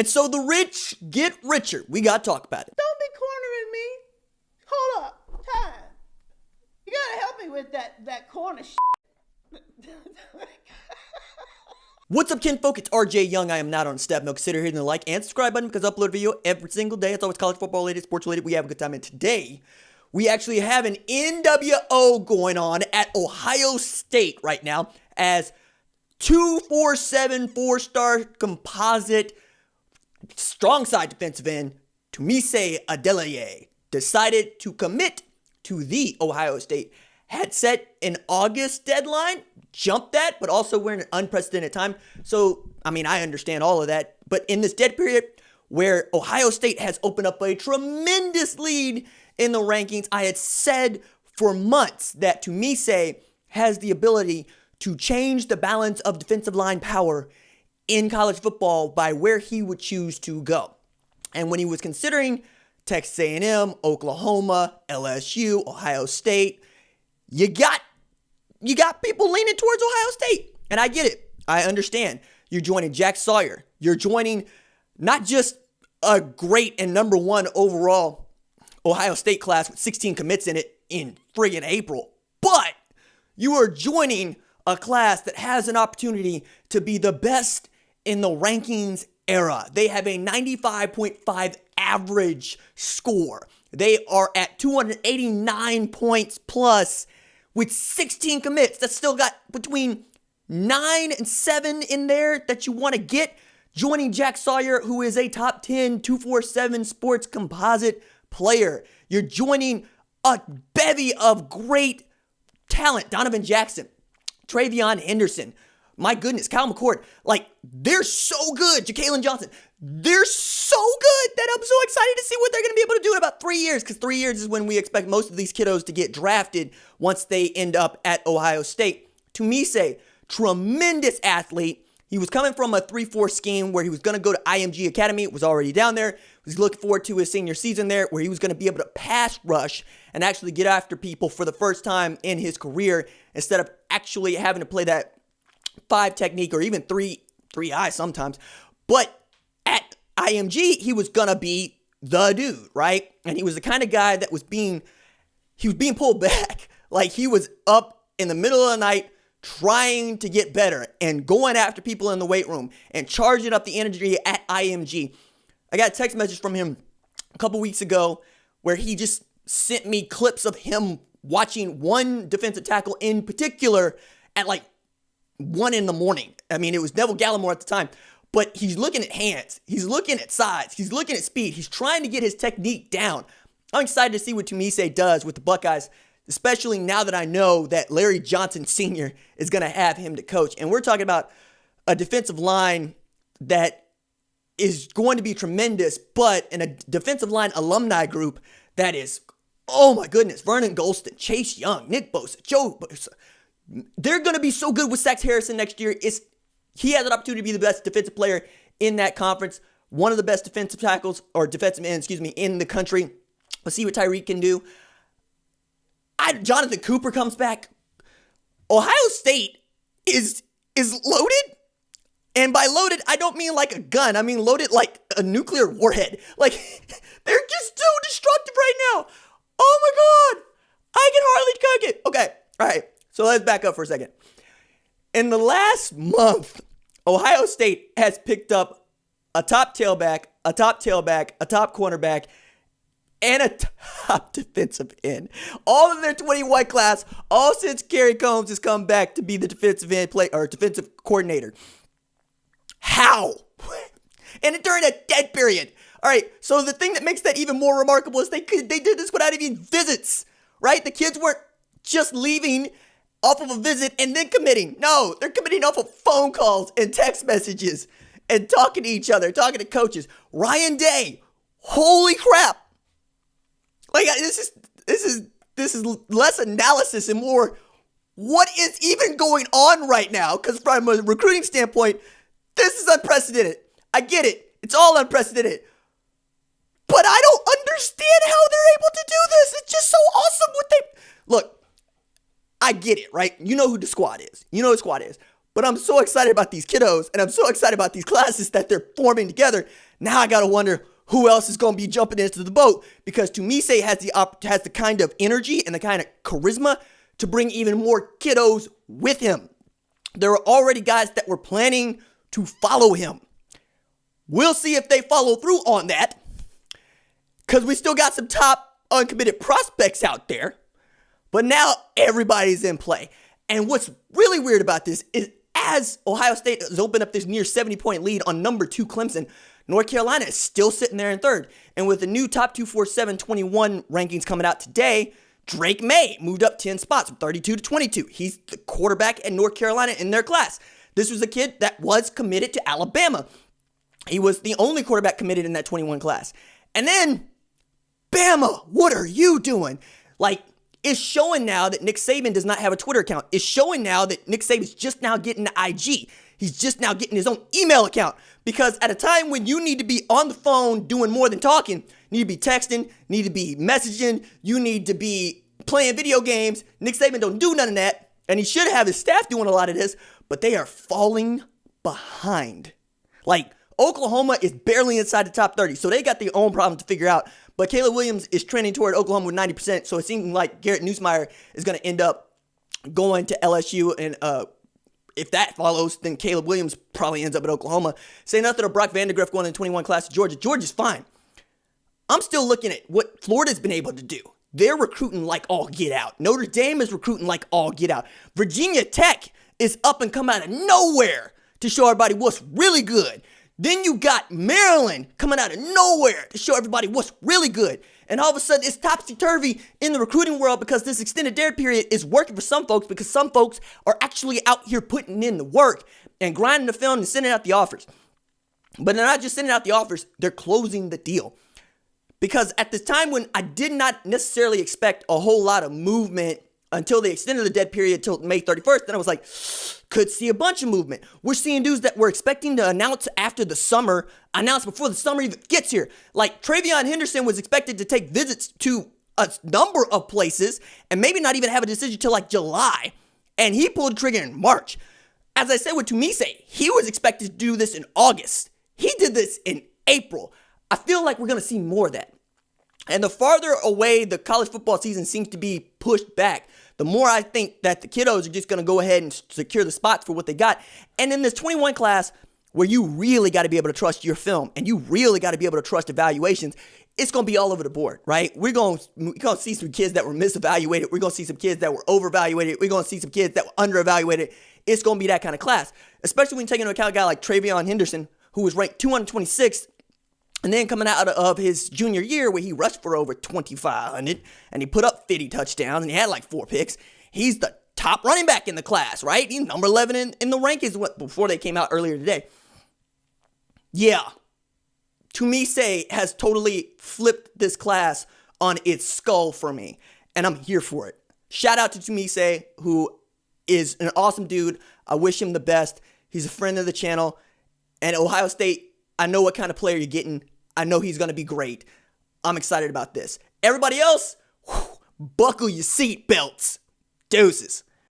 And so the rich get richer. We got to talk about it. Don't be cornering me. Hold up. Time. You got to help me with that corner shit. What's up, kinfolk? It's RJ Young. I am not on Step Milk. Consider hitting the like and subscribe button because I upload a video every single day. It's always college football related, sports related. We have a good time. And today, we actually have an NWO going on at Ohio State right now as 247 four-star composite strong side defensive end Tunmise Adeleye decided to commit to the Ohio State. Had set an August deadline, jumped that, but also we're in an unprecedented time. So, I understand all of that. But in this dead period where Ohio State has opened up a tremendous lead in the rankings, I had said for months that Tunmise has the ability to change the balance of defensive line power in college football by where he would choose to go. And when he was considering Texas A&M, Oklahoma, LSU, Ohio State, you got people leaning towards Ohio State. And I get it. I understand. You're joining Jack Sawyer. You're joining not just a great and number one overall Ohio State class with 16 commits in it in friggin' April, but you are joining a class that has an opportunity to be the best in the rankings era. They have a 95.5 average score. They are at 289 points plus with 16 commits. That's still got between 9 and 7 in there that you want to get. Joining Jack Sawyer, who is a top 10 247 sports composite player. You're joining a bevy of great talent. Donovan Jackson, Travion Henderson. My goodness, Kyle McCord. They're so good. Ja'Kalen Johnson. They're so good that I'm so excited to see what they're going to be able to do in about 3 years, because 3 years is when we expect most of these kiddos to get drafted once they end up at Ohio State. Tunmise, tremendous athlete. He was coming from a 3-4 scheme where he was going to go to IMG Academy. It was already down there. He was looking forward to his senior season there where he was going to be able to pass rush and actually get after people for the first time in his career instead of actually having to play that 5 technique or even 3-eye sometimes. But at IMG, he was going to be the dude, right? And he was the kind of guy that was being pulled back. He was up in the middle of the night trying to get better and going after people in the weight room and charging up the energy at IMG. I got a text message from him a couple weeks ago where he just sent me clips of him watching one defensive tackle in particular at 1 in the morning. It was Neville Gallimore at the time, but he's looking at hands. He's looking at size. He's looking at speed. He's trying to get his technique down. I'm excited to see what Tunmise does with the Buckeyes, especially now that I know that Larry Johnson Sr. is going to have him to coach. And we're talking about a defensive line that is going to be tremendous, but in a defensive line alumni group that is, oh my goodness, Vernon Golston, Chase Young, Nick Bosa, Joe Bosa. They're going to be so good with Sax Harrison next year. He has an opportunity to be the best defensive player in that conference, one of the best defensive tackles, or defensive men, in the country. Let's see what Tyreek can do. Jonathan Cooper comes back. Ohio State is loaded. And by loaded, I don't mean like a gun. I mean loaded like a nuclear warhead. They're just so destructive right now. Oh my God. I can hardly cook it. Okay. All right. So let's back up for a second. In the last month, Ohio State has picked up a top tailback, a top cornerback, and a top defensive end. All of their 21 class, all since Kerry Combs has come back to be the defensive end defensive coordinator. How? And during a dead period. All right, so the thing that makes that even more remarkable is they did this without even visits, right? The kids weren't just leaving off of a visit and then committing. No, they're committing off of phone calls and text messages and talking to each other, talking to coaches. Ryan Day, holy crap. This is less analysis and more what is even going on right now, because from a recruiting standpoint, this is unprecedented. I get it. It's all unprecedented. But I don't understand how they're able to do this. It's just so awesome what they... Look, I get it, right? You know who the squad is. But I'm so excited about these kiddos, and I'm so excited about these classes that they're forming together. Now I got to wonder who else is going to be jumping into the boat, because Tunmise has the kind of energy and the kind of charisma to bring even more kiddos with him. There are already guys that were planning to follow him. We'll see if they follow through on that, because we still got some top uncommitted prospects out there. But now everybody's in play. And what's really weird about this is, as Ohio State has opened up this near 70-point lead on number 2 Clemson, North Carolina is still sitting there in third. And with the new top 247-21 rankings coming out today, Drake May moved up 10 spots from 32 to 22. He's the quarterback at North Carolina in their class. This was a kid that was committed to Alabama. He was the only quarterback committed in that 21 class. And then, Bama, what are you doing? Like, it's showing now that Nick Saban does not have a Twitter account. It's showing now that Nick Saban's just now getting the IG. He's just now getting his own email account. Because at a time when you need to be on the phone doing more than talking, need to be texting, need to be messaging, you need to be playing video games, Nick Saban don't do none of that. And he should have his staff doing a lot of this, but they are falling behind. Like, Oklahoma is barely inside the top 30, so they got their own problem to figure out. But Caleb Williams is trending toward Oklahoma with 90%, so it seems like Garrett Nussmeier is going to end up going to LSU, and if that follows, then Caleb Williams probably ends up at Oklahoma. Say nothing of Brock Vandegrift going in the 21 class to Georgia. Georgia's fine. I'm still looking at what Florida's been able to do. They're recruiting like all get out. Notre Dame is recruiting like all get out. Virginia Tech is up and come out of nowhere to show everybody what's really good. Then you got Maryland coming out of nowhere to show everybody what's really good. And all of a sudden, it's topsy-turvy in the recruiting world, because this extended dare period is working for some folks, because some folks are actually out here putting in the work and grinding the film and sending out the offers. But they're not just sending out the offers, they're closing the deal. Because at this time when I did not necessarily expect a whole lot of movement until they extended the dead period until May 31st, then I was like, could see a bunch of movement. We're seeing dudes that we're expecting to announce after the summer, announce before the summer even gets here. Like Travion Henderson was expected to take visits to a number of places and maybe not even have a decision till like July. And he pulled the trigger in March. As I said with Tunmise, he was expected to do this in August. He did this in April. I feel like we're going to see more of that. And the farther away the college football season seems to be pushed back, the more I think that the kiddos are just going to go ahead and secure the spots for what they got. And in this 21 class, where you really got to be able to trust your film and you really got to be able to trust evaluations, it's going to be all over the board, right? We're going to see some kids that were misevaluated. We're going to see some kids that were overvaluated. We're going to see some kids that were underevaluated. It's going to be that kind of class, especially when you take into account a guy like Travion Henderson, who was ranked 226th. And then coming out of his junior year where he rushed for over 2,500 and he put up 50 touchdowns and he had like 4 picks. He's the top running back in the class, right? He's number 11 in the rankings before they came out earlier today. Yeah. Tunmise has totally flipped this class on its skull for me. And I'm here for it. Shout out to Tunmise, who is an awesome dude. I wish him the best. He's a friend of the channel. And Ohio State, I know what kind of player you're getting. I know he's going to be great. I'm excited about this. Everybody else, buckle your seat belts. Deuces.